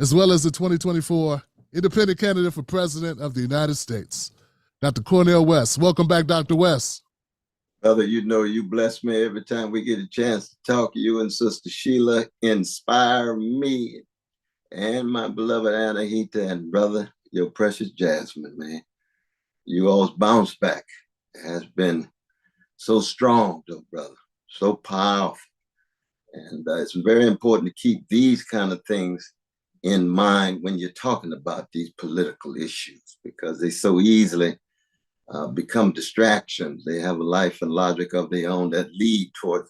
as well as the 2024 independent candidate for President of the United States, Dr. Cornel West. Welcome back, Dr. West. Brother, you know you bless me every time we get a chance to talk. You and Sister Sheila inspire me and my beloved Anahita, and brother, your precious Jasmine, man. You always bounce back. It has been so strong, though, brother, so powerful. And it's very important to keep these kind of things in mind when you're talking about these political issues, because they so easily become distractions. They have a life and logic of their own that lead toward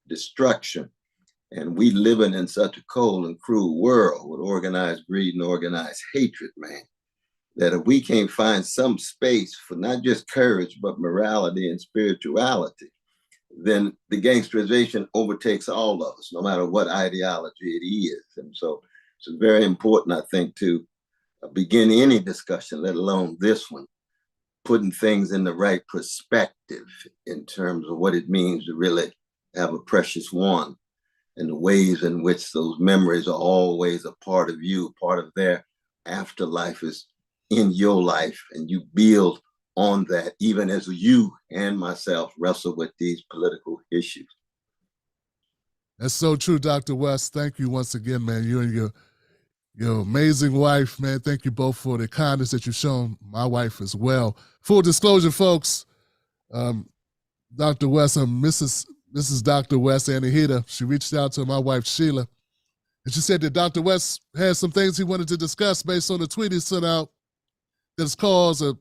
destruction. And we living in such a cold and cruel world with organized greed and organized hatred, man, that if we can't find some space for not just courage, but morality and spirituality, then the gangsterization overtakes all of us, no matter what ideology it is. And so it's very important, I think, to begin any discussion, let alone this one, putting things in the right perspective in terms of what it means to really have a precious one, and the ways in which those memories are always a part of you, part of their afterlife is in your life, and you build on that, even as you and myself wrestle with these political issues. That's so true, Dr. West. Thank you once again, man. You and your amazing wife, man. Thank you both for the kindness that you've shown my wife as well. Full disclosure, folks, Dr. West, Mrs. Dr. West, Anahita, she reached out to my wife, Sheila, and she said that Dr. West had some things he wanted to discuss based on the tweet he sent out that's caused an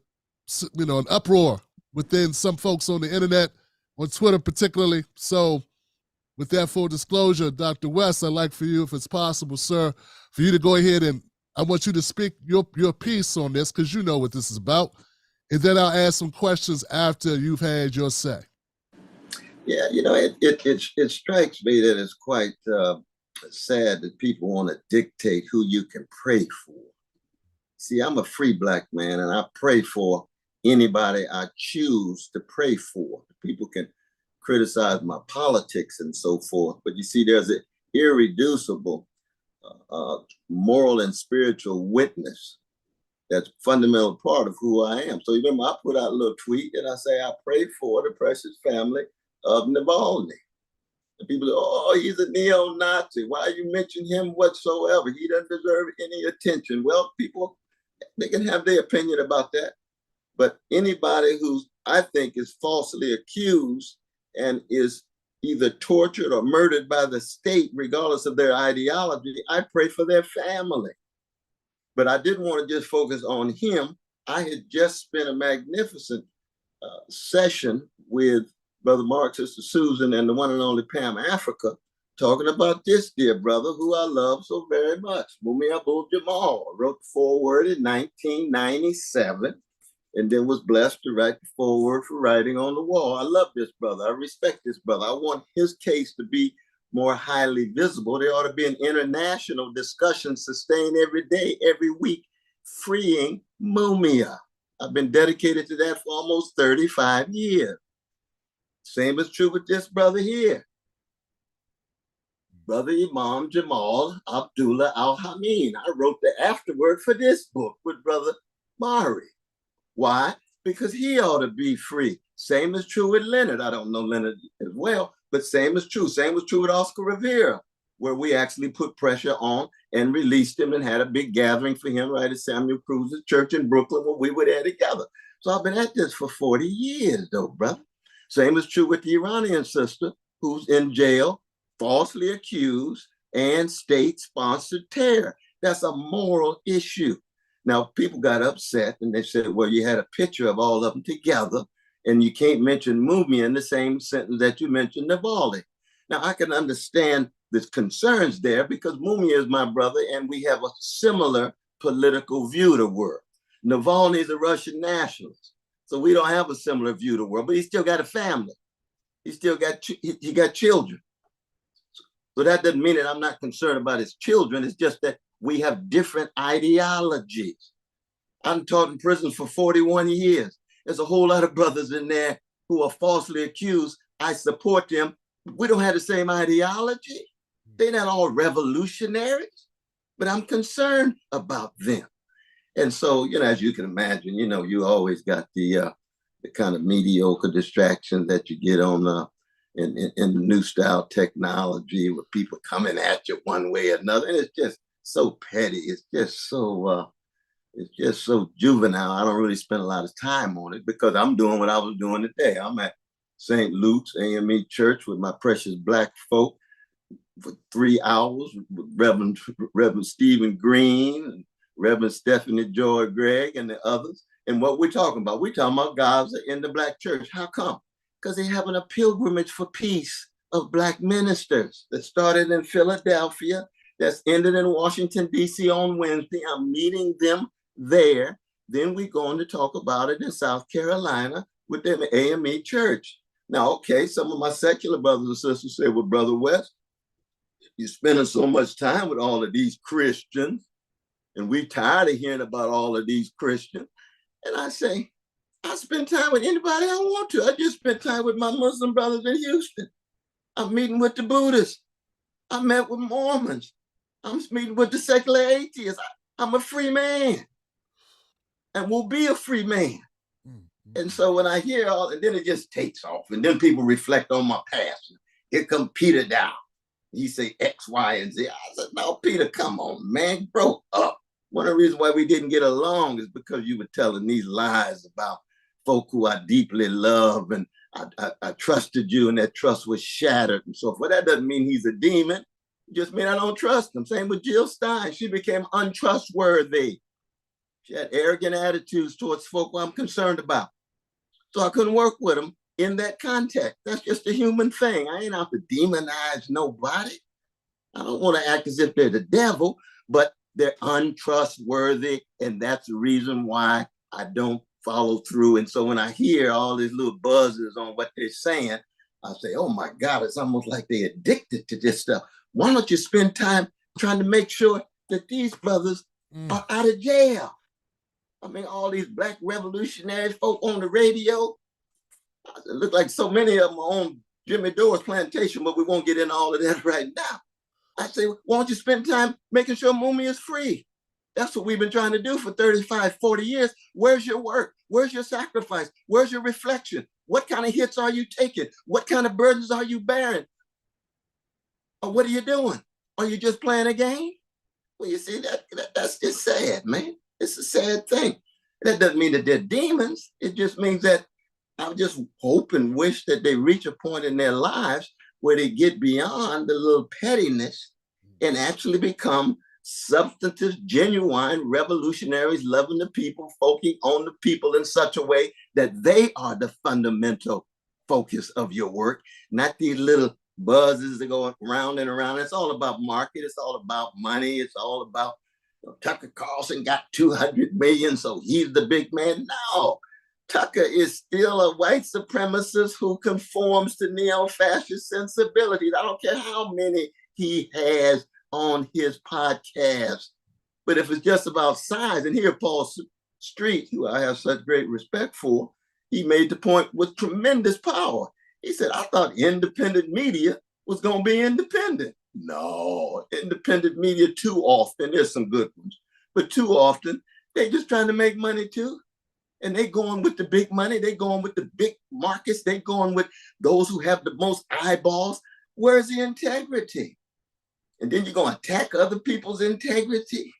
uproar within some folks on the internet, on Twitter particularly. So with that full disclosure, Dr. West, I'd like for you, if it's possible, sir, for you to go ahead and I want you to speak your piece on this, because you know what this is about. And then I'll ask some questions after you've had your say. Yeah, you know, it strikes me that it's quite sad that people want to dictate who you can pray for. See, I'm a free Black man, and I pray for anybody I choose to pray for. People can criticize my politics and so forth, but you see, there's an irreducible moral and spiritual witness that's a fundamental part of who I am. So you remember, I put out a little tweet and I say, I pray for the precious family of Navalny. And people say, oh, he's a neo-Nazi. Why you mention him whatsoever? He doesn't deserve any attention. Well, people, they can have their opinion about that. But anybody who I think is falsely accused and is either tortured or murdered by the state, regardless of their ideology, I pray for their family. But I didn't want to just focus on him. I had just spent a magnificent session with Brother Mark, Sister Susan, and the one and only Pam Africa, talking about this dear brother who I love so very much, Mumia Abu-Jamal. Wrote the foreword in 1997, and then was blessed to write the foreword for Writing on the Wall. I love this brother. I respect this brother. I want his case to be more highly visible. There ought to be an international discussion sustained every day, every week, freeing Mumia. I've been dedicated to that for almost 35 years. Same is true with this brother here. Brother Imam Jamal Abdullah Al-Hameen. I wrote the afterword for this book with Brother Mari. Why? Because he ought to be free. Same is true with Leonard. I don't know Leonard as well, but same is true. Same was true with Oscar Rivera, where we actually put pressure on and released him and had a big gathering for him right at Samuel Cruz's church in Brooklyn where we were there together. So I've been at this for 40 years though, brother. Same is true with the Iranian sister who's in jail, falsely accused, and state-sponsored terror. That's a moral issue. Now, people got upset and they said, well, you had a picture of all of them together and you can't mention Mumia in the same sentence that you mentioned Navalny. Now, I can understand the concerns there because Mumia is my brother and we have a similar political view of the world. Navalny is a Russian nationalist, so we don't have a similar view of the world, but he still got a family. He still got, he got children. So that doesn't mean that I'm not concerned about his children. It's just that we have different ideologies. I'm taught in prison for 41 years. There's a whole lot of brothers in there who are falsely accused. I support them. We don't have the same ideology. They're not all revolutionaries. but I'm concerned about them. And so, as you can imagine, you always got the kind of mediocre distractions that you get on in the new style technology with people coming at you one way or another. And it's just so petty. It's just so juvenile. I don't really spend a lot of time on it because I'm doing what I was doing today. I'm at St. Luke's AME Church with my precious black folk for 3 hours with Reverend Stephen Green and Reverend Stephanie Joy Gregg and the others. And what we're talking about Gaza in the black church. How come? Because they're having a pilgrimage for peace of black ministers that started in Philadelphia, that's ended in Washington, D.C. on Wednesday. I'm meeting them there. Then we're going to talk about it in South Carolina with the AME Church. Now, okay, some of my secular brothers and sisters say, well, Brother West, you're spending so much time with all of these Christians, and we're tired of hearing about all of these Christians. And I say, I spend time with anybody I want to. I just spent time with my Muslim brothers in Houston. I'm meeting with the Buddhists. I met with Mormons. I'm meeting with the secular atheists. I'm a free man and will be a free man. And so when I hear all, and then it just takes off. And then people reflect on my past. Here come Peter Dow. He say X, Y, and Z. I said, no, Peter, come on, man, grow up. One of the reasons why we didn't get along is because you were telling these lies about folk who I deeply love, and I trusted you, and that trust was shattered and so forth. That doesn't mean he's a demon. It just means I don't trust him. Same with Jill Stein. She became untrustworthy. She had arrogant attitudes towards folk who I'm concerned about. So I couldn't work with them in that context. That's just a human thing. I ain't out to demonize nobody. I don't want to act as if they're the devil, but they're untrustworthy. And that's the reason why I don't follow through. And so when I hear all these little buzzes on what they're saying, I say, oh my God, it's almost like they're addicted to this stuff. Why don't you spend time trying to make sure that these brothers are out of jail? I mean, all these black revolutionary folk on the radio, it look like so many of them are on Jimmy Dore's plantation, but we won't get into all of that right now. I say, why don't you spend time making sure Mumi is free? That's what we've been trying to do for 35, 40 years. Where's your work? Where's your sacrifice? Where's your reflection? What kind of hits are you taking? What kind of burdens are you bearing? Or what are you doing? Are you just playing a game? Well, you see, that's just sad, man. It's a sad thing. That doesn't mean that they're demons. It just means that I just hope and wish that they reach a point in their lives where they get beyond the little pettiness and actually become substantive, genuine revolutionaries, loving the people, focusing on the people in such a way that they are the fundamental focus of your work, not these little buzzes that go around and around. It's all about market. It's all about money. It's all about Tucker Carlson got 200 million, so he's the big man. No, Tucker is still a white supremacist who conforms to neo-fascist sensibilities. I don't care how many he has on his podcast. But if it's just about size, and here Paul Street, who I have such great respect for, he made the point with tremendous power. He said, I thought independent media was going to be independent. No, independent media too often, there's some good ones, but too often, they just trying to make money too. And they going with the big money, they going with the big markets, they going with those who have the most eyeballs. Where's the integrity? And then you're going to attack other people's integrity?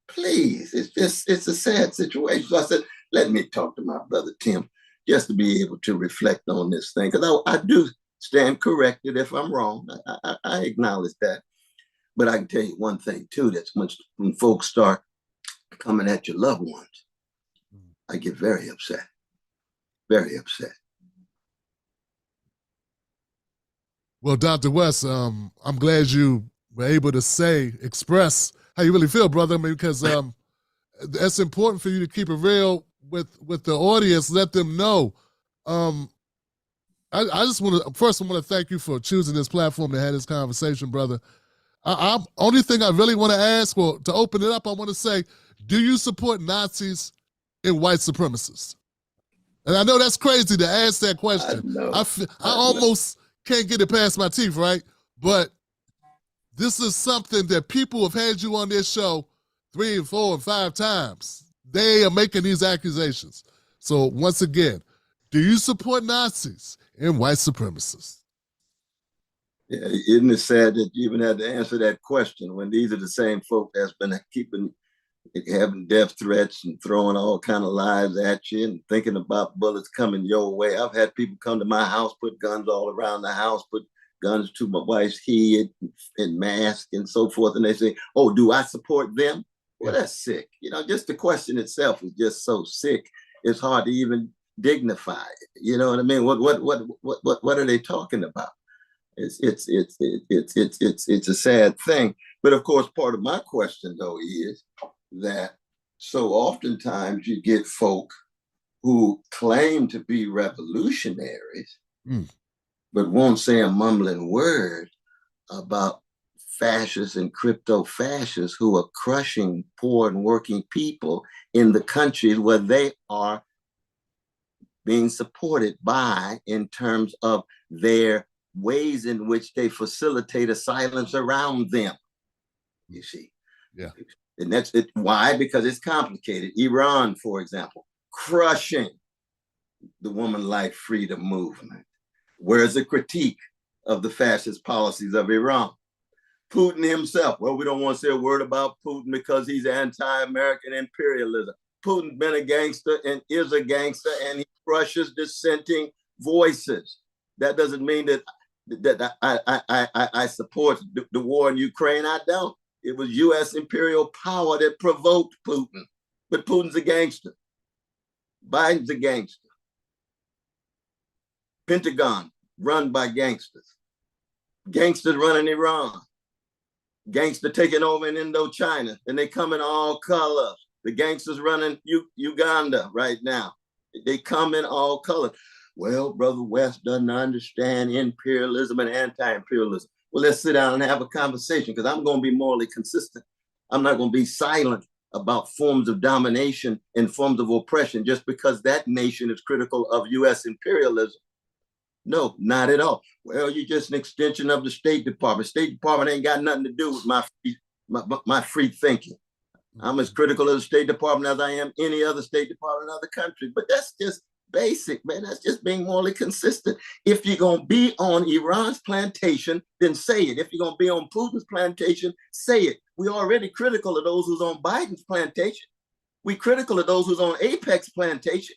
Please, it's a sad situation. So I said, let me talk to my brother Tim, just to be able to reflect on this thing. Because I do stand corrected if I'm wrong. I acknowledge that. But I can tell you one thing too, that's when folks start coming at your loved ones, I get very upset, very upset. Well, Dr. West, I'm glad you were able to express how you really feel, brother. I mean, because that's important for you to keep it real with the audience. Let them know. I just want to thank you for choosing this platform to have this conversation, brother. Only thing I really want to ask, well, to open it up, I want to say, do you support Nazis and white supremacists? And I know that's crazy to ask that question. I almost can't get it past my teeth, right? But This is something that people have had you on this show 3 and 4 and 5 times. They are making these accusations. So once again, do you support Nazis and white supremacists? Yeah, isn't it sad that you even had to answer that question when these are the same folk that's been having death threats and throwing all kind of lies at you and thinking about bullets coming your way. I've had people come to my house, put guns all around the house, put guns to my wife's head and mask and so forth. And they say, oh, do I support them? Well, that's sick. You know, just the question itself is just so sick. It's hard to even dignify it. You know what I mean? What are they talking about? It's a sad thing. But of course, part of my question though is that so oftentimes you get folk who claim to be revolutionaries, but won't say a mumbling word about fascists and crypto-fascists who are crushing poor and working people in the countries where they are being supported by in terms of their ways in which they facilitate a silence around them, you see. Yeah. And that's it. Why? Because it's complicated. Iran, for example, crushing the woman life freedom movement. Where's the critique of the fascist policies of Iran? Putin himself, well, we don't want to say a word about Putin because he's anti-American imperialism. Putin's been a gangster and is a gangster, and he crushes dissenting voices. That doesn't mean that I support the war in Ukraine. I don't. It was U.S. imperial power that provoked Putin. But Putin's a gangster. Biden's a gangster. Pentagon run by gangsters. Gangsters running Iran. Gangster taking over in Indochina. And they come in all colors. The gangsters running Uganda right now. They come in all colors. Well, Brother West doesn't understand imperialism and anti-imperialism. Well, let's sit down and have a conversation because I'm going to be morally consistent. I'm not going to be silent about forms of domination and forms of oppression just because that nation is critical of U.S. imperialism. No, not at all. Well, you're just an extension of the State Department. State Department ain't got nothing to do with my free thinking. I'm as critical of the State Department as I am any other State Department in other countries. But that's just basic, man. That's just being morally consistent. If you're going to be on Iran's plantation, then say it. If you're going to be on Putin's plantation, say it. We're already critical of those who's on Biden's plantation. We're critical of those who's on Apex plantation.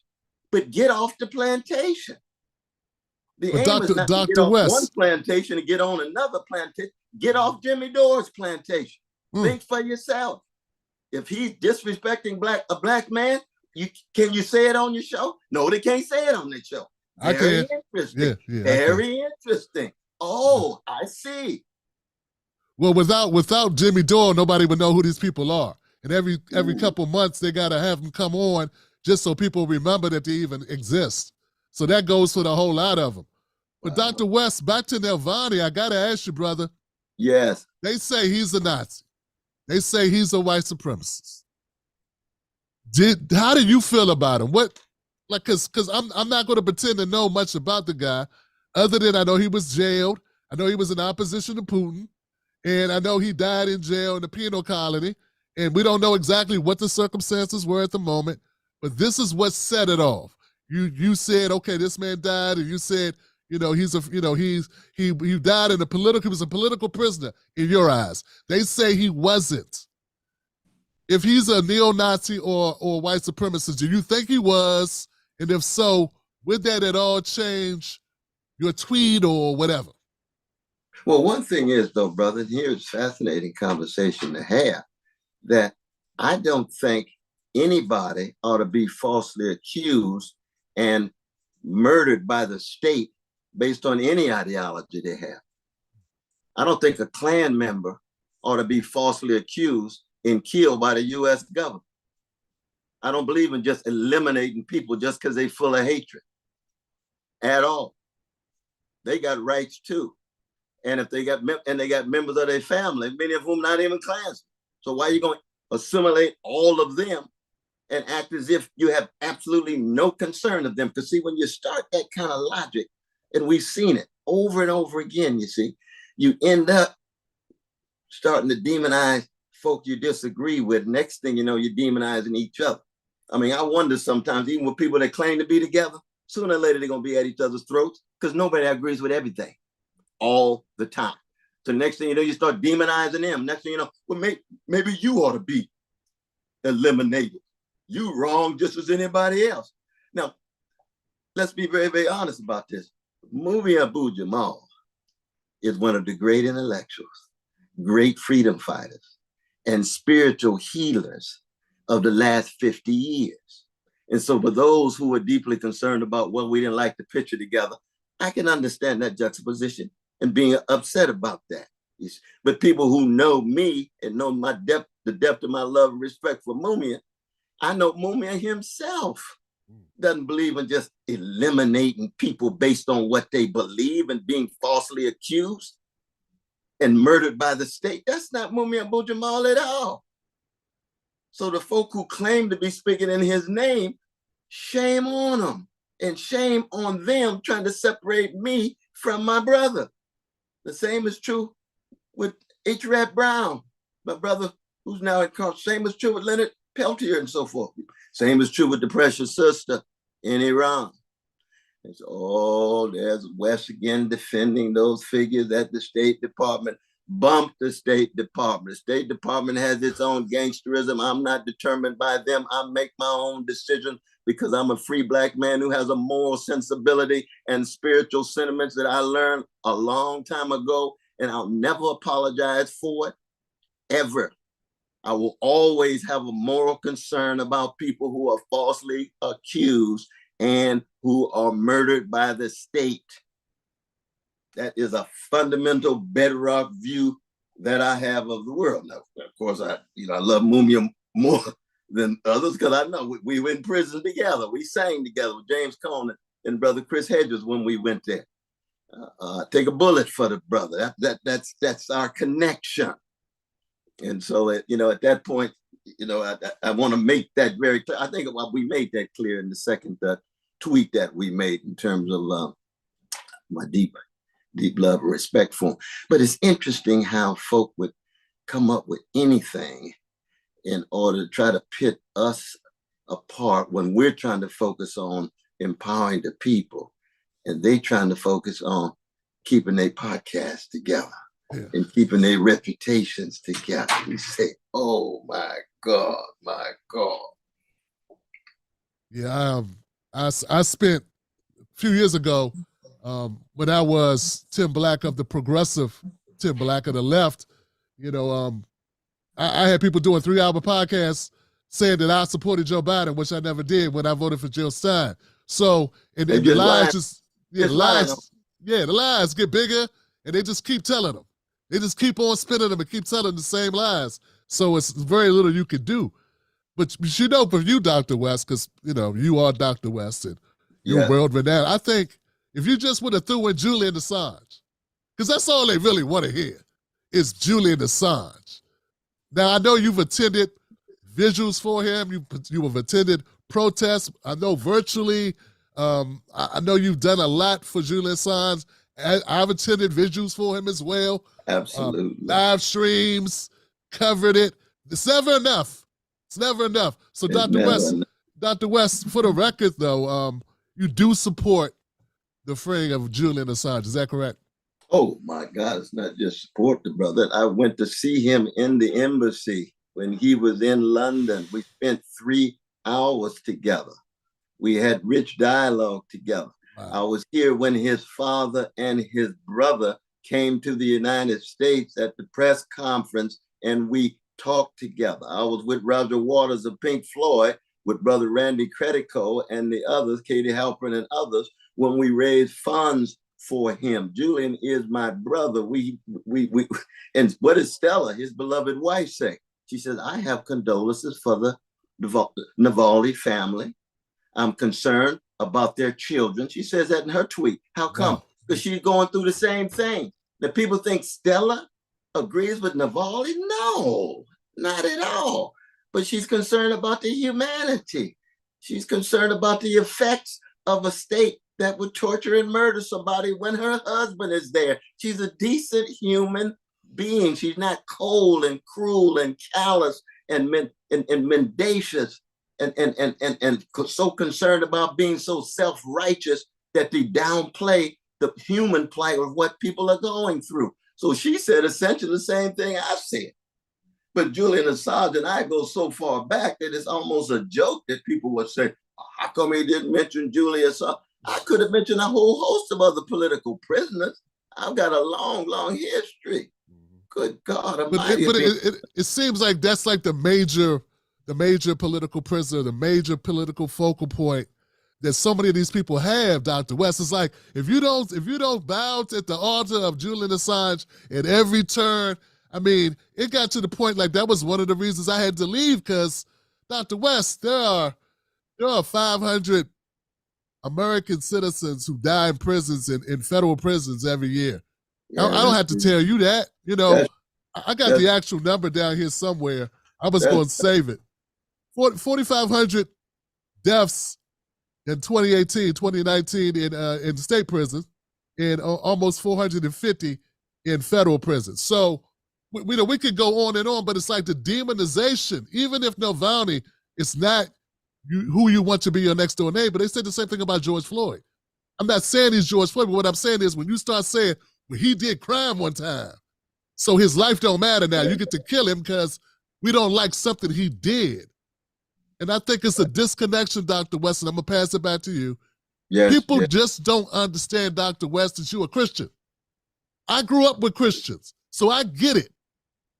But get off the plantation. The aim is not to get off one plantation and get on another plantation. Get off Jimmy Dore's plantation. Think for yourself. If he's disrespecting a black man, can you say it on your show? No, they can't say it on their show. Very interesting. Very interesting. Oh, I see. Well, without Jimmy Dore, nobody would know who these people are. And every couple months, they got to have them come on just so people remember that they even exist. So that goes for the whole lot of them. But Dr. West, back to Navalny, I got to ask you, brother. Yes. They say he's a Nazi. They say he's a white supremacist. How do you feel about him? Because I'm not going to pretend to know much about the guy, other than I know he was jailed. I know he was in opposition to Putin, and I know he died in jail in the penal colony. And we don't know exactly what the circumstances were at the moment, but this is what set it off. You said, okay, this man died, and you said, he died in he was a political prisoner in your eyes. They say he wasn't. If he's a neo-Nazi or white supremacist, do you think he was? And if so, would that at all change your tweet or whatever? Well, one thing is, though, brother, here's a fascinating conversation to have, that I don't think anybody ought to be falsely accused and murdered by the state based on any ideology they have. I don't think a Klan member ought to be falsely accused and killed by the U.S. government. I don't believe in just eliminating people just because they're full of hatred at all. They got rights too. And if they got members of their family, many of whom not even Klansmen. So why are you going to assimilate all of them and act as if you have absolutely no concern of them? Because see, when you start that kind of logic, and we've seen it over and over again, you see, you end up starting to demonize folk you disagree with. Next thing you know, you're demonizing each other. I mean, I wonder sometimes, even with people that claim to be together, sooner or later they're going to be at each other's throats because nobody agrees with everything all the time. So next thing you know, you start demonizing them. Next thing you know, well, maybe you ought to be eliminated. You wrong just as anybody else. Now, let's be very, very honest about this. Mumia Abu-Jamal is one of the great intellectuals, great freedom fighters, and spiritual healers of the last 50 years. And so for those who are deeply concerned about, well, we didn't like the picture together, I can understand that juxtaposition and being upset about that. But people who know me and know my depth, the depth of my love and respect for Mumia, I know Mumia himself doesn't believe in just eliminating people based on what they believe and being falsely accused and murdered by the state. That's not Mumia Abu-Jamal at all. So the folk who claim to be speaking in his name, shame on them and shame on them trying to separate me from my brother. The same is true with H. Rap Brown, my brother who's now at Carl. Same is true with Leonard Peltier and so forth. Same is true with the precious sister in Iran. It's there's West again defending those figures at the State Department. Bump the State Department. The State Department has its own gangsterism. I'm not determined by them. I make my own decision because I'm a free Black man who has a moral sensibility and spiritual sentiments that I learned a long time ago, and I'll never apologize for it, ever. I will always have a moral concern about people who are falsely accused and who are murdered by the state. That is a fundamental bedrock view that I have of the world. Now, of course, I love Mumia more than others because I know we were in prison together. We sang together with James Cone and Brother Chris Hedges when we went there. Take a bullet for the brother. That's our connection. And so, at that point, I want to make that very clear. I think we made that clear in the second tweet that we made in terms of my deep love and respect for him. But it's interesting how folk would come up with anything in order to try to pit us apart when we're trying to focus on empowering the people, and they trying to focus on keeping their podcast together. Yeah. And keeping their reputations together. We say, oh my God, my God. Yeah, I spent a few years ago when I was Tim Black of the progressive, Tim Black of the left, I had people doing 3-hour podcasts saying that I supported Joe Biden, which I never did when I voted for Jill Stein. So, and the lies the lies get bigger and they just keep telling them. They just keep on spinning them and keep telling the same lies. So it's very little you can do. But for you, Dr. West, because, you are Dr. West and you're world-renowned. I think if you just would have threw in Julian Assange, because that's all they really want to hear is Julian Assange. Now, I know you've attended visuals for him. You have attended protests. I know virtually. I know you've done a lot for Julian Assange. I've attended visuals for him as well. Absolutely. Live streams, covered it. It's never enough. It's never enough. So Dr. West, for the record though, you do support the freeing of Julian Assange. Is that correct? Oh my God, it's not just support the brother. I went to see him in the embassy when he was in London. We spent 3 hours together. We had rich dialogue together. Wow. I was here when his father and his brother came to the United States at the press conference and we talked together. I was with Roger Waters of Pink Floyd, with Brother Randy Credico and the others, Katie Halpern and others, when we raised funds for him. Julian is my brother. We and what did Stella, his beloved wife, say? She says, I have condolences for the Navalny family. I'm concerned about their children. She says that in her tweet. How come? Because she's going through the same thing. The people think Stella agrees with Navalny? No, not at all. But she's concerned about the humanity. She's concerned about the effects of a state that would torture and murder somebody when her husband is there. She's a decent human being. She's not cold and cruel and callous and mendacious and so concerned about being so self-righteous that they downplay the human plight of what people are going through. So she said essentially the same thing I said. But Julian Assange and I go so far back that it's almost a joke that people would say, how come he didn't mention Julian Assange? I could have mentioned a whole host of other political prisoners. I've got a long, long history. Good God Almighty. But it seems like that's like the major political prisoner, the major political focal point that so many of these people have, Dr. West. It's like, if you don't bow at the altar of Julian Assange at every turn, I mean, it got to the point like that was one of the reasons I had to leave, because, Dr. West, there are 500 American citizens who die in prisons, in federal prisons every year. Yeah, I don't have to tell you that. You know, I got the actual number down here somewhere. I was going to save it. 4,500 deaths in 2018, 2019 in state prisons, and almost 450 in federal prisons. So, we could go on and on, but it's like the demonization. Even if Navalny is not who you want to be your next door neighbor, they said the same thing about George Floyd. I'm not saying he's George Floyd, but what I'm saying is when you start saying, well, he did crime one time, so his life don't matter now, you get to kill him because we don't like something he did. And I think it's a disconnection, Dr. West, and I'm going to pass it back to you. People just don't understand, Dr. West, that you're a Christian. I grew up with Christians, so I get it.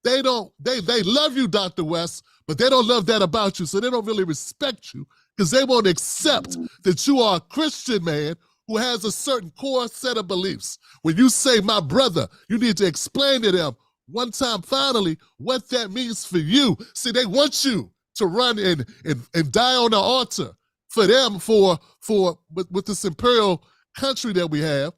They love you, Dr. West, but they don't love that about you, so they don't really respect you because they won't accept that you are a Christian man who has a certain core set of beliefs. When you say, my brother, you need to explain to them one time finally what that means for you. See, they want you to run and die on the altar for them, with this imperial country that we have.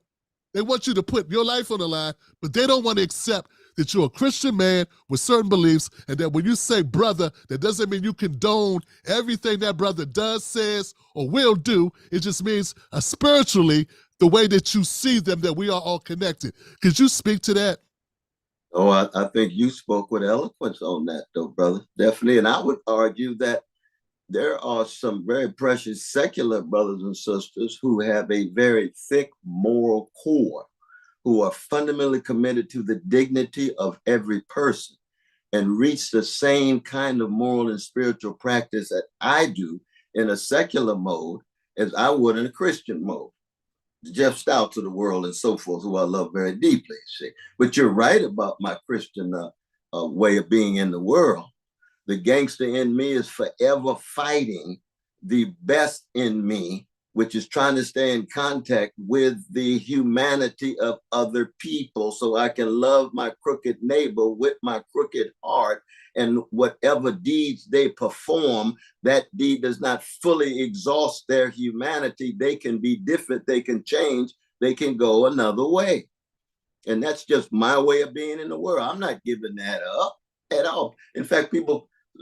They want you to put your life on the line, but they don't want to accept that you're a Christian man with certain beliefs, and that when you say brother, that doesn't mean you condone everything that brother does, says, or will do. It just means spiritually, the way that you see them, that we are all connected. Could you speak to that? Oh, I think you spoke with eloquence on that, though, brother. Definitely. And I would argue that there are some very precious secular brothers and sisters who have a very thick moral core, who are fundamentally committed to the dignity of every person and reach the same kind of moral and spiritual practice that I do in a secular mode as I would in a Christian mode. Jeff Stouts of the world and so forth, who I love very deeply. See? But you're right about my Christian way of being in the world. The gangster in me is forever fighting the best in me, which is trying to stay in contact with the humanity of other people so I can love my crooked neighbor with my crooked heart. And whatever deeds they perform, that deed does not fully exhaust their humanity. They can be different, they can change, they can go another way. And that's just my way of being in the world. I'm not giving that up at all. In fact,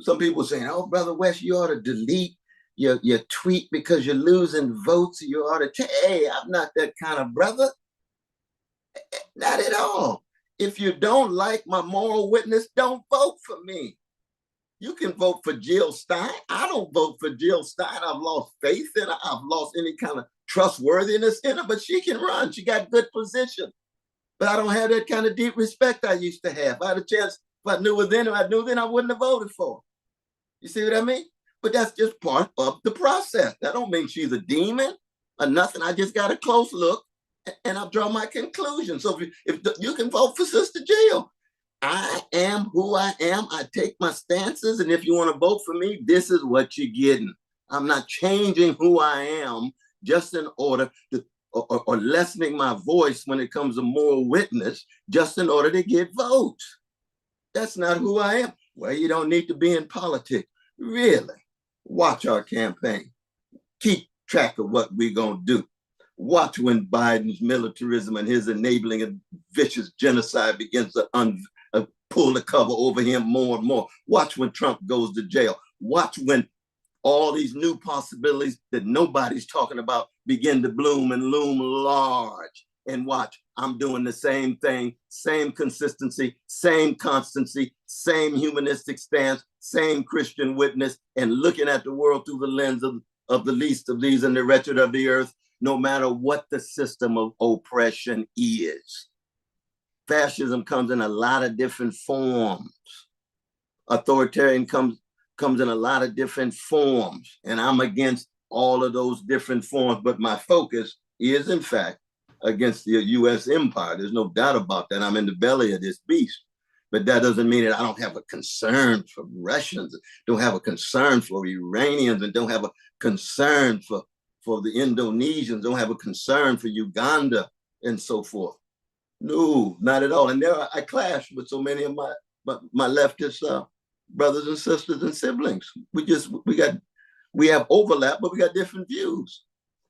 some people saying, oh, Brother West, you ought to delete your tweet because you're losing votes. You ought to, hey, I'm not that kind of brother. Not at all. If you don't like my moral witness, don't vote for me. You can vote for Jill Stein. I don't vote for Jill Stein. I've lost faith in her. I've lost any kind of trustworthiness in her, but she can run. She got good position. But I don't have that kind of deep respect I used to have. If I had a chance, if I knew her then, I wouldn't have voted for her. You see what I mean? But that's just part of the process. That don't mean she's a demon or nothing. I just got a close look and I draw my conclusion. So if you can vote for Sister Jill, I am who I am. I take my stances. And if you want to vote for me, this is what you're getting. I'm not changing who I am just in order to, or lessening my voice when it comes to moral witness, just in order to get votes. That's not who I am. Well, you don't need to be in politics. Really? Watch our campaign. Keep track of what we're going to do. Watch when Biden's militarism and his enabling of vicious genocide begins to pull the cover over him more and more. Watch when Trump goes to jail. Watch when all these new possibilities that nobody's talking about begin to bloom and loom large. and watch. I'm doing the same thing, same consistency, same constancy, same humanistic stance, same Christian witness, and looking at the world through the lens of the least of these and the wretched of the earth, no matter what the system of oppression is. Fascism comes in a lot of different forms. Authoritarian comes in a lot of different forms, and I'm against all of those different forms, but my focus is, in fact, against the U.S. empire. There's no doubt about that. I'm in the belly of this beast, but that doesn't mean that I don't have a concern for Russians, don't have a concern for Iranians, and don't have a concern for the Indonesians, don't have a concern for Uganda and so forth. No, not at all. And there I clash with so many of my leftist brothers and sisters and siblings. We have overlap, but we got different views.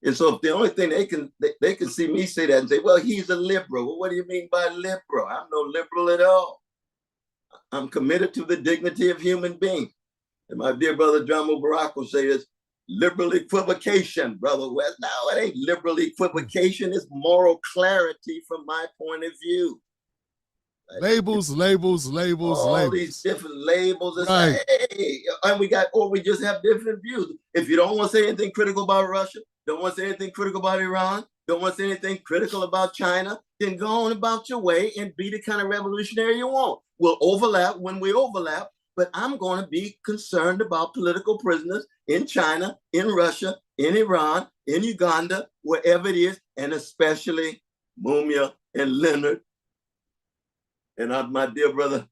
And so if the only thing they can see me say that and say, well, he's a liberal. Well, what do you mean by liberal? I'm no liberal at all. I'm committed to the dignity of human beings. And my dear brother John Mubarak will say this, liberal equivocation, brother West. No, it ain't liberal equivocation. It's moral clarity from my point of view. Labels. All these different labels. And right. Hey, and we just have different views. If you don't want to say anything critical about Russia, don't want to say anything critical about Iran, don't want to say anything critical about China, then go on about your way and be the kind of revolutionary you want. We'll overlap when we overlap, but I'm going to be concerned about political prisoners in China, in Russia, in Iran, in Uganda, wherever it is, and especially Mumia and Leonard and my dear brother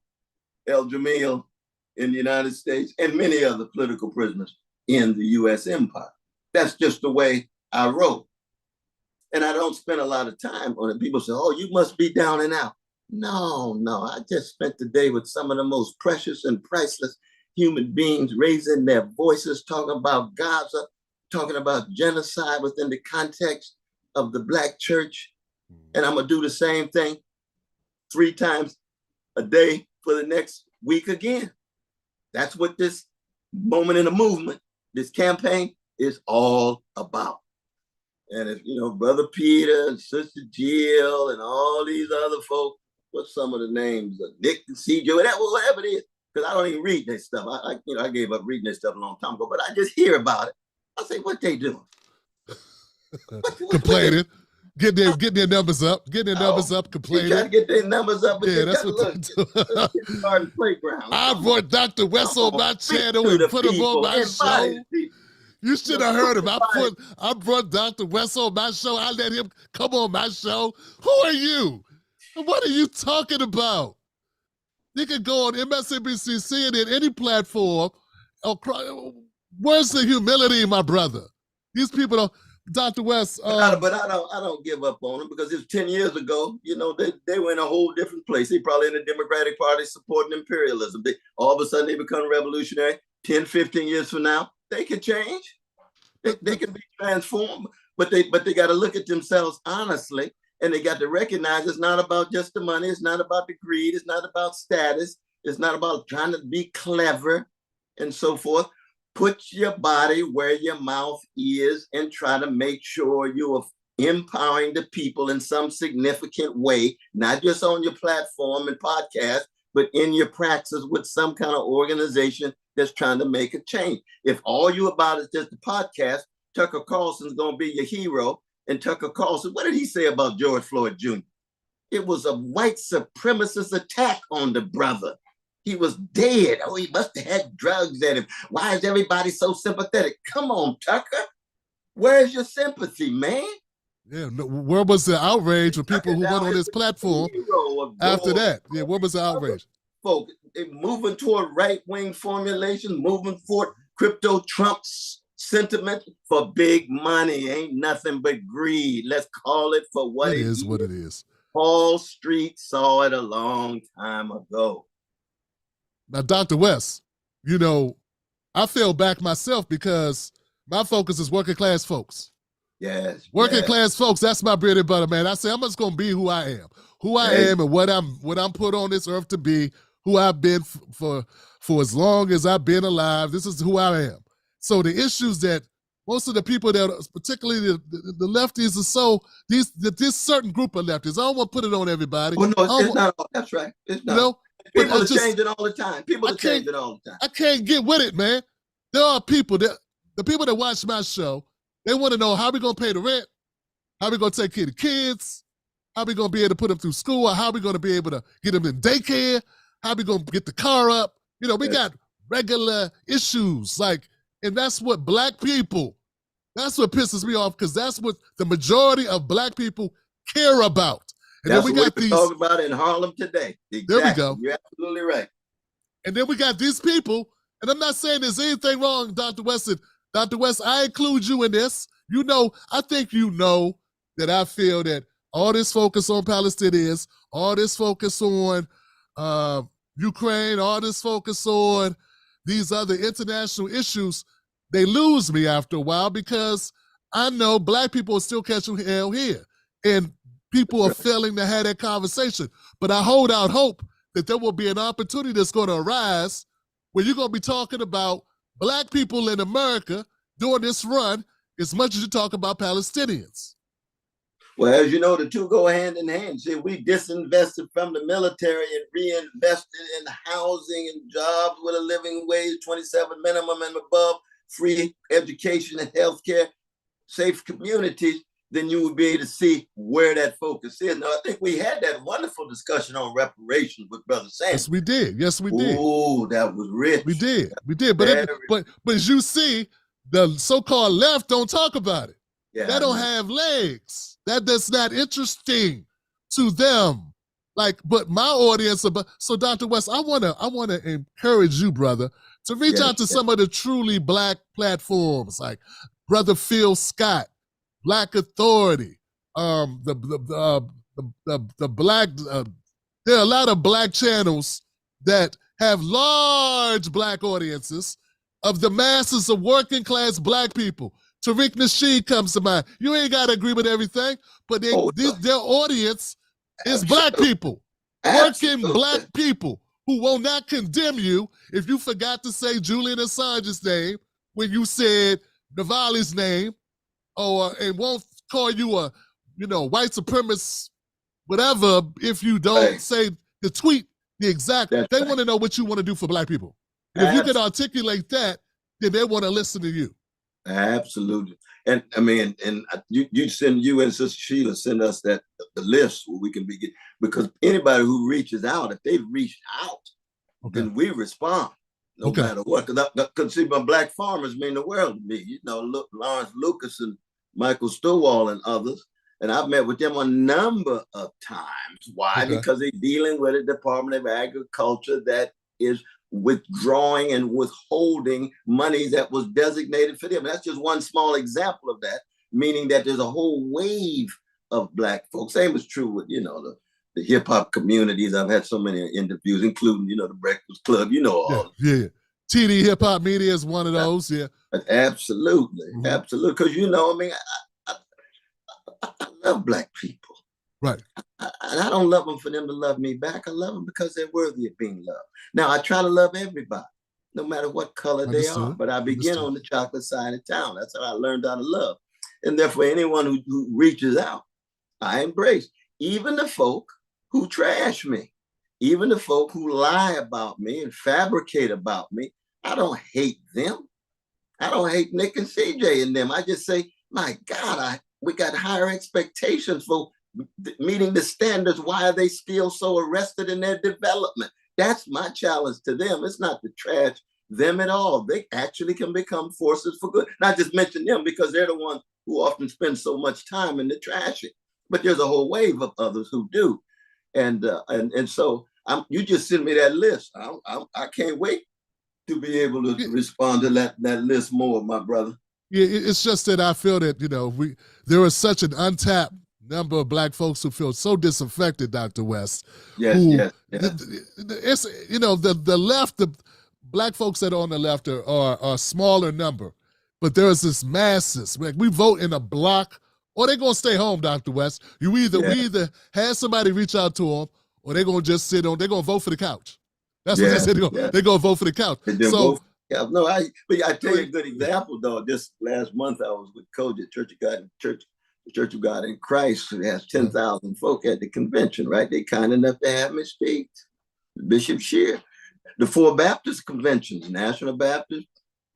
El Jamil in the United States, and many other political prisoners in the U.S. empire. That's just the way I roll. And I don't spend a lot of time on it. People say, oh, you must be down and out. No, I just spent the day with some of the most precious and priceless human beings, raising their voices, talking about Gaza, talking about genocide within the context of the Black church. And I'm gonna do the same thing 3 times a day for the next week again. That's what this moment in the movement, this campaign is all about. And if, Brother Peter and Sister Jill and all these other folks, what's some of the names? Nick and CJ, whatever it is, because I don't even read this stuff. I gave up reading this stuff a long time ago, but I just hear about it. I say, what they doing? Complaining. Get their numbers up. Get their numbers up, complaining. Trying to get their numbers up. Yeah, that's what they do. Playground. I brought Dr. West on my channel and put him on my show. You should have heard him. I brought Dr. West on my show. I let him come on my show. Who are you? What are you talking about? You can go on MSNBC, CNN, any platform. Where's the humility, my brother? These people don't. Dr. West. But I don't give up on them, because it's 10 years ago, they were in a whole different place. They probably in the Democratic Party supporting imperialism. All of a sudden they become revolutionary. 10, 15 years from now, they can change. They can be transformed, but they got to look at themselves honestly, and they got to recognize it's not about just the money. It's not about the greed. It's not about status. It's not about trying to be clever and so forth. Put your body where your mouth is and try to make sure you are empowering the people in some significant way, not just on your platform and podcast, but in your praxis with some kind of organization that's trying to make a change. If all you about is just the podcast, Tucker Carlson's going to be your hero. And Tucker Carlson, what did he say about George Floyd Jr.? It was a white supremacist attack on the brother. He was dead. Oh, he must have had drugs at him. Why is everybody so sympathetic? Come on, Tucker. Where's your sympathy, man? Yeah, where was the outrage for people who went on this platform after that? Yeah, where was the outrage? Folks, moving toward right-wing formulations, moving toward crypto Trump's sentiment for big money. Ain't nothing but greed. Let's call it for what it is. What it is. Wall Street saw it a long time ago. Now, Dr. West, I fell back myself because my focus is working class folks. Yes. Working class folks, that's my bread and butter, man. I say I'm just gonna be who I am. Who I am and what I'm put on this earth to be, who I've been for as long as I've been alive. This is who I am. So the issues that most of the people that, particularly the lefties, are so this certain group of lefties. I don't want to put it on everybody. Well, no, it's not all. That's right. It's not. You know, people are changing all the time. People are changing all the time. I can't get with it, man. There are people the people that watch my show, they want to know how we gonna pay the rent, how we gonna take care of the kids, how we gonna be able to put them through school, or how we gonna be able to get them in daycare, how we gonna get the car up. You know, we got regular issues, like, and that's what black people, that's what pisses me off, because that's what the majority of black people care about. And that's then we what got we're these talking about in Harlem today. Exactly. There we go. You're absolutely right. And then we got these people, and I'm not saying there's anything wrong, Dr. West. Dr. West, I include you in this. You know, I think you know that I feel that all this focus on Palestinians, all this focus on Ukraine, all this focus on these other international issues, they lose me after a while, because I know black people are still catching hell here. And people are failing to have that conversation. But I hold out hope that there will be an opportunity that's going to arise where you're going to be talking about black people in America during this run as much as you talk about Palestinians. Well, as you know, the two go hand in hand. See, we disinvested from the military and reinvested in housing and jobs with a living wage, 27 minimum and above, free education and healthcare, safe communities, then you would be able to see where that focus is. Now, I think we had that wonderful discussion on reparations with Brother Sam. Yes, we did. Yes, we did. Oh, that was rich. We did. We did. But as you see, the so-called left don't talk about it. Yeah, that don't have legs. That's not interesting to them. Like, but my audience, so Dr. West, I wanna encourage you, brother, to reach out to some of the truly black platforms, like Brother Phil Scott, Black Authority, the black. There are a lot of black channels that have large black audiences of the masses of working class black people. Tariq Nasheed comes to mind. You ain't got to agree with everything, but their audience is black people, working black people who will not condemn you if you forgot to say Julian Assange's name when you said Navalny's name, or and won't call you a, white supremacist, whatever, if you don't say the tweet, the exact. They want to know what you want to do for black people. And if you can articulate that, then they want to listen to you. Absolutely. And I mean, and you and Sister Sheila send us the list where we can begin, because anybody who reaches out, if they've reached out, then we respond. No matter what, because see, my black farmers mean the world to me. Look, Lawrence Lucas and Michael Stowall and others, and I've met with them a number of times. Why? Because they're dealing with a Department of Agriculture that is withdrawing and withholding money that was designated for them. That's just one small example of that, meaning that there's a whole wave of black folks. Same is true with, the hip hop communities. I've had so many interviews, including, the Breakfast Club, all. Yeah. TD Hip Hop Media is one of those. Yeah. Absolutely. Absolutely. Because, I love black people. Right. And I don't love them for them to love me back. I love them because they're worthy of being loved. Now, I try to love everybody, no matter what color they are. But I begin on the chocolate side of town. That's how I learned how to love. And therefore, anyone who reaches out, I embrace. Even the folk who trash me, even the folk who lie about me and fabricate about me, I don't hate them. I don't hate Nick and CJ and them. I just say, my God, we got higher expectations for meeting the standards. Why are they still so arrested in their development? That's my challenge to them. It's not to trash them at all. They actually can become forces for good. Not just mention them because they're the ones who often spend so much time in the trashing. But there's a whole wave of others who do. And so you just send me that list. I can't wait to be able to respond to that list more, my brother. Yeah, it's just that I feel that, there is such an untapped number of black folks who feel so disaffected, Dr. West. Yes. It's, the left, the black folks that are on the left are a smaller number, but there is this masses. Like, we vote in a block, or they're going to stay home, Dr. West. We either have somebody reach out to them, or they're going to just they're going to vote for the couch. That's what they said. They're going to vote for the couch. Yeah, no, but I tell you a good example though. Just last month I was with Code at the Church of God in Christ, who has 10,000 folk at the convention, right? They kind enough to have me speak. Bishop Shear, the four Baptist conventions, National Baptist,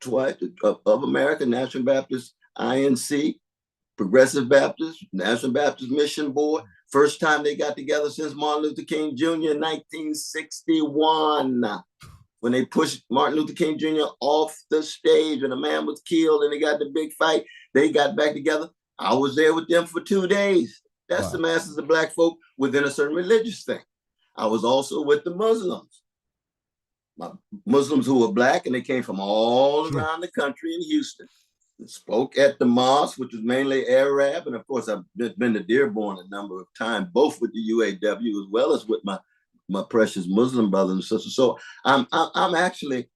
twice of America, National Baptist, INC, Progressive Baptist, National Baptist Mission Board. First time they got together since Martin Luther King Jr. in 1961. When they pushed Martin Luther King Jr. off the stage and a man was killed and they got the big fight, they got back together. I was there with them for 2 days. That's the masses of Black folk within a certain religious thing. I was also with the Muslims. Muslims who were Black, and they came from all around the country in Houston. And spoke at the mosque, which was mainly Arab. And of course, I've been to Dearborn a number of times, both with the UAW as well as with my precious Muslim brothers and sisters. So I'm actually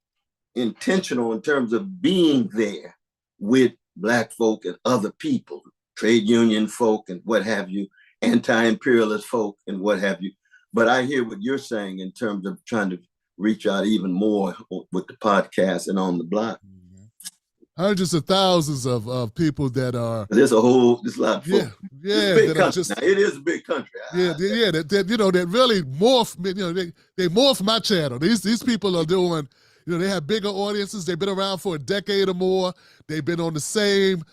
intentional in terms of being there with Black folk and other people, trade union folk and what have you, anti-imperialist folk and what have you. But I hear what you're saying in terms of trying to reach out even more with the podcast and on the block. Hundreds of thousands of people that are. There's a lot of folk. Yeah. Big country. Now, it is a big country. That really morph. They morph my channel. These people are doing. They have bigger audiences. They've been around for a decade or more. They've been on the same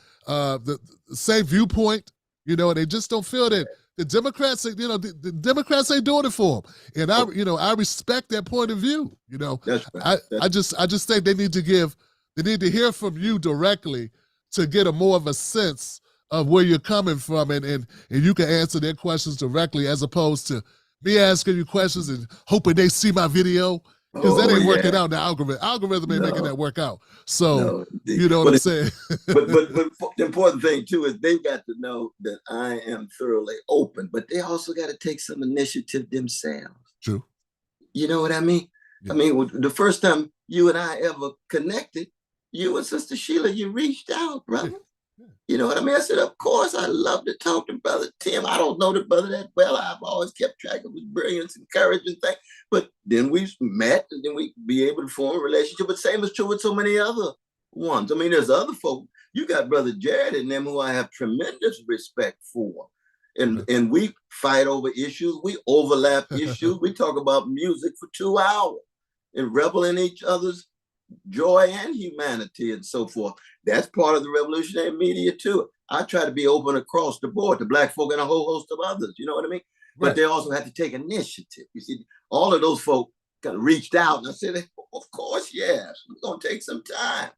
viewpoint. And they just don't feel that the Democrats. The Democrats ain't doing it for them. And I respect that point of view. That's right. I just think they need to give. They need to hear from you directly to get a more of a sense of where you're coming from, and you can answer their questions directly as opposed to me asking you questions and hoping they see my video, because that ain't working out in the algorithm. Algorithm ain't making that work out. So you know what I'm saying? but the important thing too is they've got to know that I am thoroughly open, but they also got to take some initiative themselves. True. You know what I mean? Yeah. I mean, the first time you and I ever connected, you and Sister Sheila, you reached out, brother. Yeah. You know what I mean? I said, of course, I love to talk to Brother Tim. I don't know the brother that well. I've always kept track of his brilliance and courage and things. But then we met, and then we be able to form a relationship. But same is true with so many other ones. I mean, there's other folk. You got Brother Jared and them who I have tremendous respect for. And we fight over issues. We overlap issues. We talk about music for 2 hours and revel in each other's joy and humanity and so forth. That's part of the revolutionary media too. I try to be open across the board to Black folk and a whole host of others. You know what I mean? Right. But they also have to take initiative. You see, all of those folk kind of reached out, and I said, of course, yes, we're going to take some time.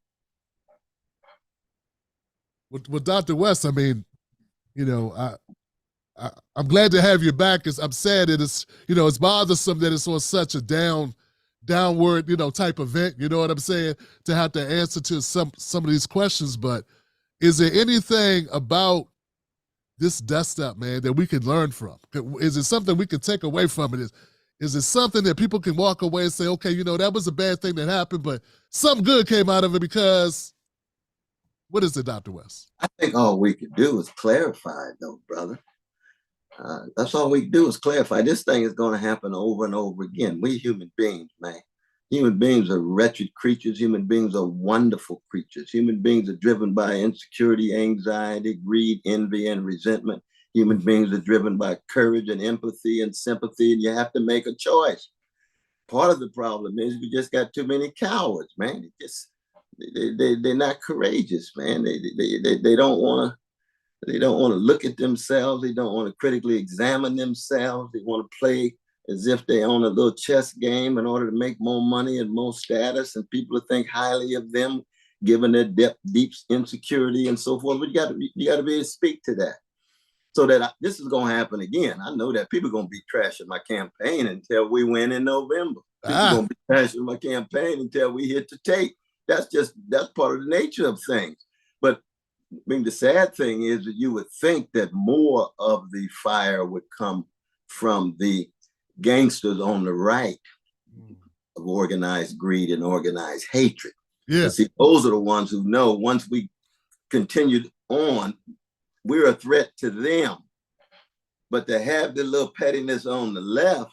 With Dr. West, I mean, I'm glad to have you back. Because I'm sad that it's bothersome that it's on such a downward, type event, you know what I'm saying, to have to answer to some of these questions. But is there anything about this dust up, man, that we can learn from? Is it something we can take away from it? Is it something that people can walk away and say, okay, that was a bad thing that happened, but something good came out of it? Because what is it, Dr. West? I think all we can do is clarify, though, brother. That's all we can do is clarify. This thing is going to happen over and over again. We human beings, man. Human beings are wretched creatures. Human beings are wonderful creatures. Human beings are driven by insecurity, anxiety, greed, envy, and resentment. Human beings are driven by courage and empathy and sympathy, and you have to make a choice. Part of the problem is we just got too many cowards, man. They're not courageous, man. They don't want to. They don't want to look at themselves. They don't want to critically examine themselves. They want to play as if they own a little chess game in order to make more money and more status, and people to think highly of them, given their deep insecurity and so forth. But you got to be able to speak to that, so that this is going to happen again. I know that people are going to be trashing my campaign until we win in November. People are going to be trashing my campaign until we hit the tape. That's part of the nature of things. But I mean, the sad thing is that you would think that more of the fire would come from the gangsters on the right of organized greed and organized hatred. Yeah. See, those are the ones who know once we continued on, we're a threat to them. But to have the little pettiness on the left,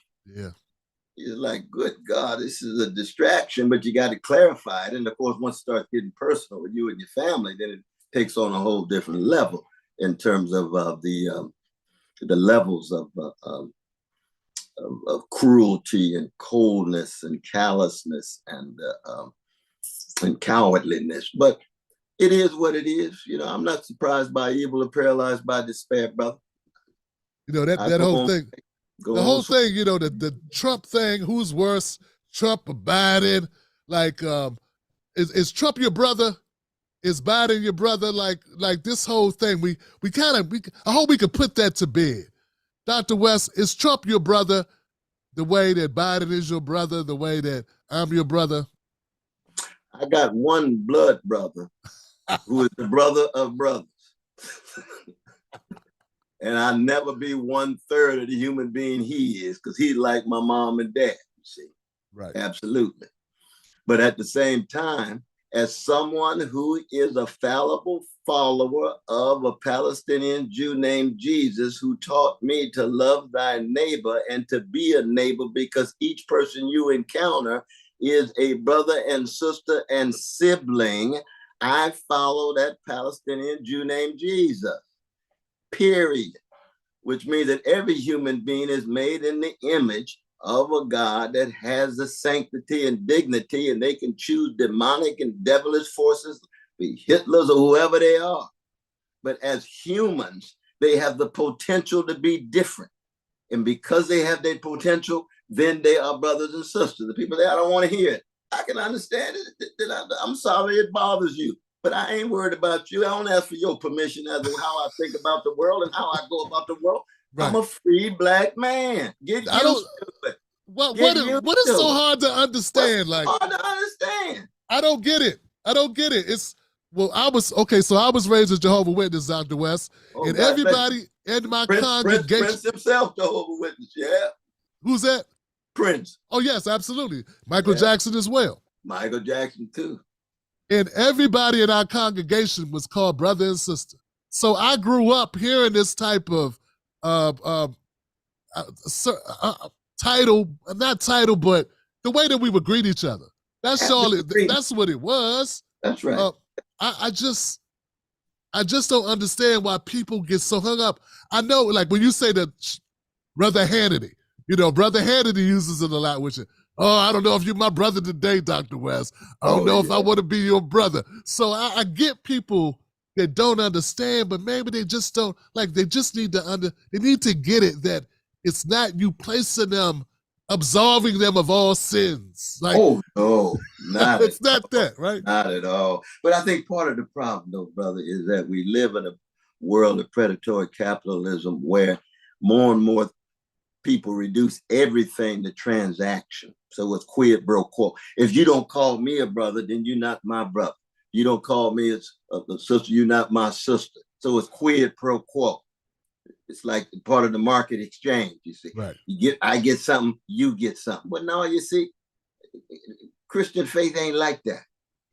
You're like, good God, this is a distraction, but you got to clarify it. And of course, once it starts getting personal with you and your family, then it takes on a whole different level in terms of the levels of cruelty and coldness and callousness and cowardliness. But it is what it is. You know, I'm not surprised by evil or paralyzed by despair, brother. You know, that whole thing. The whole thing, you know, the Trump thing, who's worse, Trump or Biden? Like, is Trump your brother? Is Biden your brother? Like this whole thing, I hope we could put that to bed. Dr. West, is Trump your brother the way that Biden is your brother, the way that I'm your brother? I got one blood brother who is the brother of brothers. And I'll never be 1/3 of the human being he is, because he's like my mom and dad, you see. Right. Absolutely. But at the same time, as someone who is a fallible follower of a Palestinian Jew named Jesus, who taught me to love thy neighbor and to be a neighbor, because each person you encounter is a brother and sister and sibling, I follow that Palestinian Jew named Jesus. Period. Which means that every human being is made in the image of a God that has the sanctity and dignity, and they can choose demonic and devilish forces, be Hitlers or whoever they are. But as humans, they have the potential to be different. And because they have that potential, then they are brothers and sisters. The people there, I don't want to hear it. I can understand it. I'm sorry it bothers you. But I ain't worried about you. I don't ask for your permission as to how I think about the world and how I go about the world. Right. I'm a free black man. Get used to it. What is so hard to understand? What's hard to understand? I don't get it. It's, well, I was raised as Jehovah's Witness, Dr. West, and God, everybody in my congregation. Prince himself, Jehovah's Witness, yeah. Who's that? Prince. Oh, yes, absolutely. Michael Jackson as well. Michael Jackson, too. And everybody in our congregation was called brother and sister. So I grew up hearing this type of title, not title, but the way that we would greet each other. That's all. That's what it was. That's right. I just don't understand why people get so hung up. I know, like when you say that Brother Hannity, you know, Brother Hannity uses it a lot with you. Oh, I don't know if you're my brother today, Dr. West. I don't know if I want to be your brother. So I get people that don't understand, but maybe they just don't, like, they just need to they need to get it that it's not you placing them, absolving them of all sins. Like, oh, no, not it's not that, right? Not at all. But I think part of the problem, though, brother, is that we live in a world of predatory capitalism where more and more people reduce everything to transaction. So it's quid pro quo. If you don't call me a brother, then you're not my brother. You don't call me a sister, you're not my sister. So it's quid pro quo. It's like part of the market exchange, you see. Right. I get something, you get something. But no, you see, Christian faith ain't like that.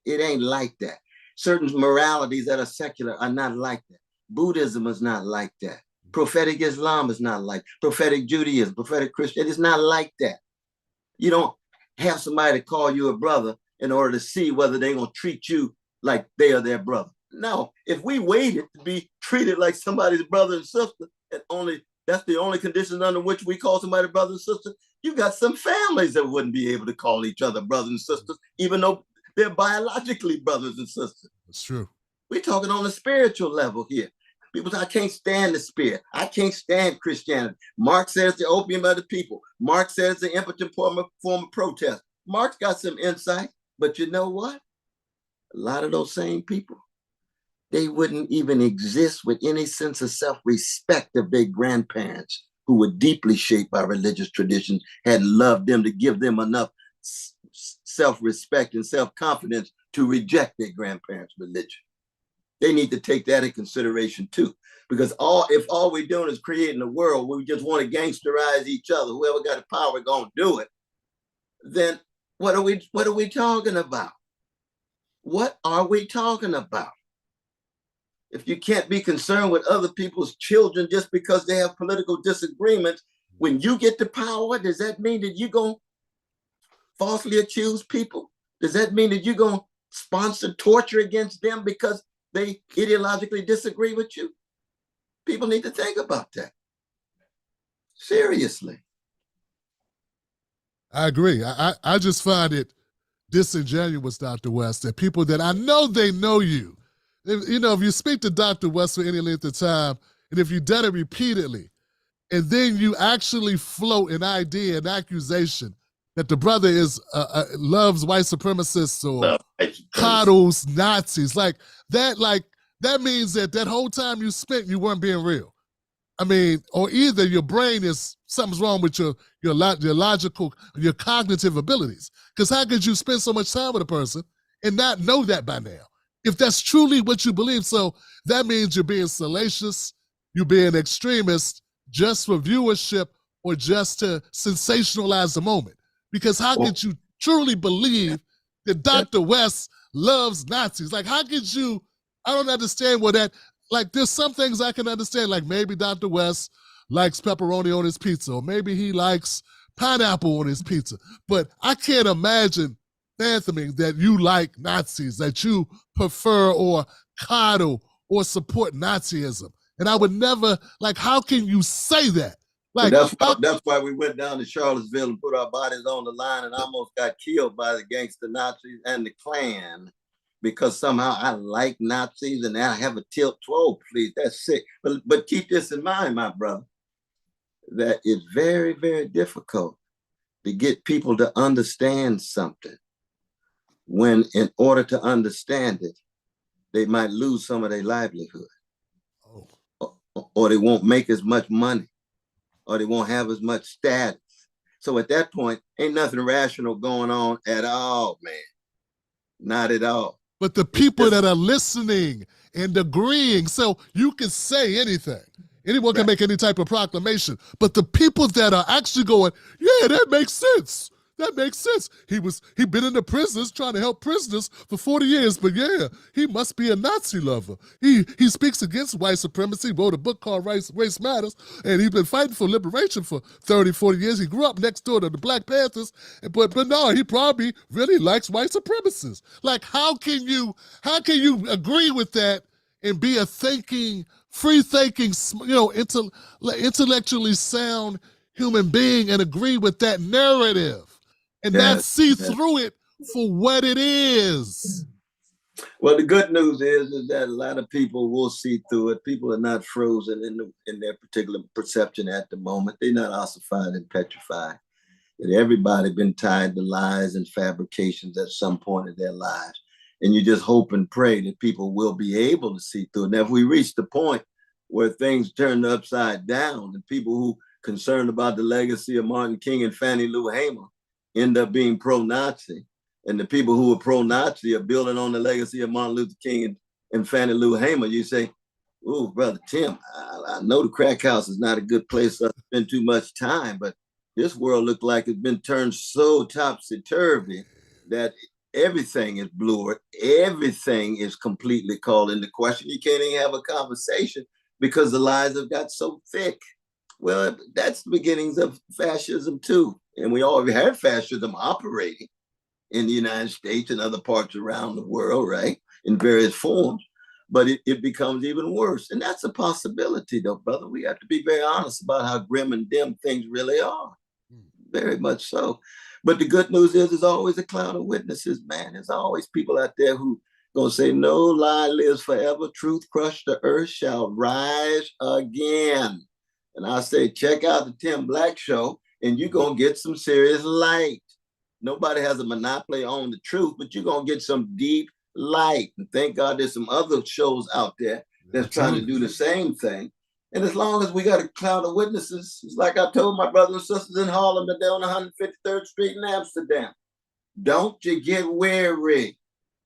It ain't like that. Certain moralities that are secular are not like that. Buddhism is not like that. Prophetic Islam is not like, prophetic Judaism, prophetic Christian, it's not like that. You don't have somebody to call you a brother in order to see whether they're going to treat you like they are their brother. No, if we waited to be treated like somebody's brother and sister, and that's the only conditions under which we call somebody brother and sister, you got some families that wouldn't be able to call each other brothers and sisters, even though they're biologically brothers and sisters. That's true. We're talking on a spiritual level here. People say, I can't stand the spirit. I can't stand Christianity. Marx says the opium of the people. Marx says the impotent form of protest. Marx got some insight, but you know what? A lot of those same people, they wouldn't even exist with any sense of self-respect of their grandparents, who were deeply shaped by religious traditions, had loved them to give them enough self-respect and self-confidence to reject their grandparents' religion. They need to take that in consideration too, because if all we're doing is creating a world where we just want to gangsterize each other, whoever got the power gonna do it, then what are we talking about? What are we talking about? If you can't be concerned with other people's children just because they have political disagreements, when you get the power, does that mean that you're gonna falsely accuse people? Does that mean that you're going to sponsor torture against them because they ideologically disagree with you? People need to think about that. Seriously. I agree. I just find it disingenuous, Dr. West, that people that I know they know you. If you speak to Dr. West for any length of time, and if you've done it repeatedly, and then you actually float an idea, an accusation that the brother loves white supremacists or coddles Nazis, like that means that whole time you spent, you weren't being real. I mean, or either your brain is something's wrong with your logical, your cognitive abilities. Because how could you spend so much time with a person and not know that by now? If that's truly what you believe, so that means you're being salacious, you're being extremist just for viewership or just to sensationalize the moment. Because how could you truly believe that Dr. West loves Nazis? Like, how could you? I don't understand what that. Like, there's some things I can understand, like maybe Dr. West likes pepperoni on his pizza, or maybe he likes pineapple on his pizza. But I can't imagine fathoming that you like Nazis, that you prefer or coddle or support Nazism. And I would never, like, how can you say that? Like, that's why we went down to Charlottesville and put our bodies on the line and almost got killed by the gangster Nazis and the Klan. Because somehow I like Nazis and I have a tilt. Oh, please, that's sick. But keep this in mind, my brother, that it's very, very difficult to get people to understand something when, in order to understand it, they might lose some of their livelihood. Or they won't make as much money, or they won't have as much status. So at that point, ain't nothing rational going on at all, man. Not at all. But the people that are listening and agreeing, so you can say anything. Anyone can make any type of proclamation. But the people that are actually going, yeah, that makes sense. That makes sense. He'd been in the prisons trying to help prisoners for 40 years, but yeah, he must be a Nazi lover. He speaks against white supremacy, wrote a book called Race Matters, and he's been fighting for liberation for 30, 40 years. He grew up next door to the Black Panthers, but no, he probably really likes white supremacists. Like, how can you agree with that and be a free-thinking, intellectually sound human being and agree with that narrative? And not see through it for what it is. Well, the good news is that a lot of people will see through it. People are not frozen in their particular perception at the moment. They're not ossified and petrified. That everybody been tied to lies and fabrications at some point in their lives. And you just hope and pray that people will be able to see through it. Now, if we reach the point where things turn upside down, the people who concerned about the legacy of Martin King and Fannie Lou Hamer end up being pro-Nazi, and the people who are pro-Nazi are building on the legacy of Martin Luther King and Fannie Lou Hamer, you say, oh, Brother Tim, I know the crack house is not a good place to spend too much time, but this world looked like it's been turned so topsy-turvy that everything is blurred, everything is completely called into question. You can't even have a conversation because the lies have got so thick. Well, that's the beginnings of fascism too. And we already had fascism operating in the United States and other parts around the world, right? In various forms, but it becomes even worse. And that's a possibility though, brother. We have to be very honest about how grim and dim things really are. Very much so. But the good news is there's always a cloud of witnesses, man. There's always people out there who gonna say, no lie lives forever. Truth crushed the earth shall rise again. And I say, check out the Tim Black Show and you're going to get some serious light. Nobody has a monopoly on the truth, but you're going to get some deep light. And thank God there's some other shows out there that's trying to do the same thing. And as long as we got a cloud of witnesses, it's like I told my brothers and sisters in Harlem that they're on 153rd Street in Amsterdam. Don't you get weary.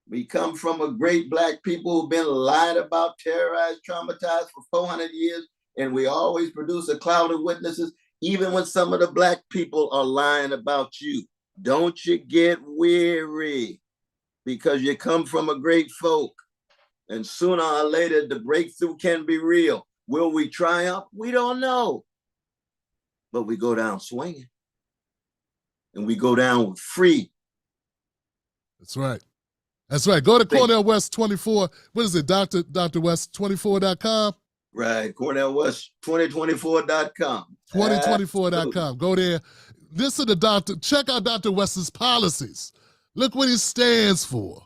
We come from a great Black people who've been lied about, terrorized, traumatized for 400 years. And we always produce a cloud of witnesses, even when some of the Black people are lying about you. Don't you get weary, because you come from a great folk. And sooner or later, the breakthrough can be real. Will we triumph? We don't know. But we go down swinging. and we go down with free. That's right. That's right. Go to Cornel West 24. What is it, Dr. West24.com? Right. Cornel West 2024.com. 2024.com. Go there. Listen to Dr. Check out Dr. West's policies. Look what he stands for.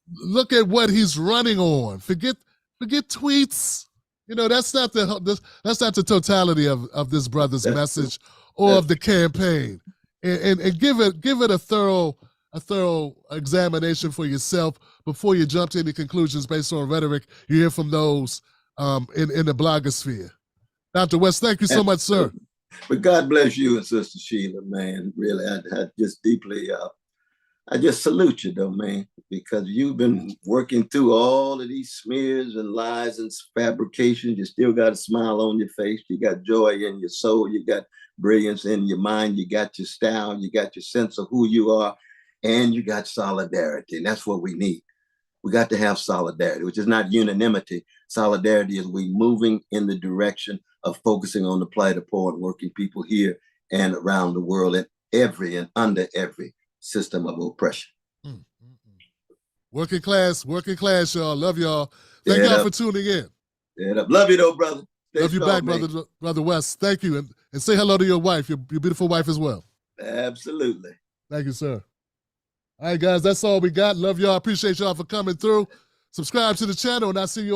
Look at what he's running on. Forget tweets. You know, that's not the totality of this brother's message or of the campaign. And give it a thorough examination for yourself before you jump to any conclusions based on rhetoric you hear from those in the blogosphere. Dr. West, thank you so much, sir. But God bless you and Sister Sheila, man. Really, I just deeply, I just salute you, though, man, because you've been working through all of these smears and lies and fabrications. You still got a smile on your face. You got joy in your soul. You got brilliance in your mind. You got your style. You got your sense of who you are. And you got solidarity. And that's what we need. We got to have solidarity, which is not unanimity. Solidarity is we moving in the direction of focusing on the plight of poor and working people here and around the world in every and under every system of oppression. Working class, y'all. Love y'all. Thank y'all for tuning in. Love you, though, brother. Love you back, brother West. Thank you. And say hello to your wife, your beautiful wife as well. Absolutely. Thank you, sir. All right, guys, that's all we got. Love y'all. Appreciate y'all for coming through. Subscribe to the channel, and I'll see you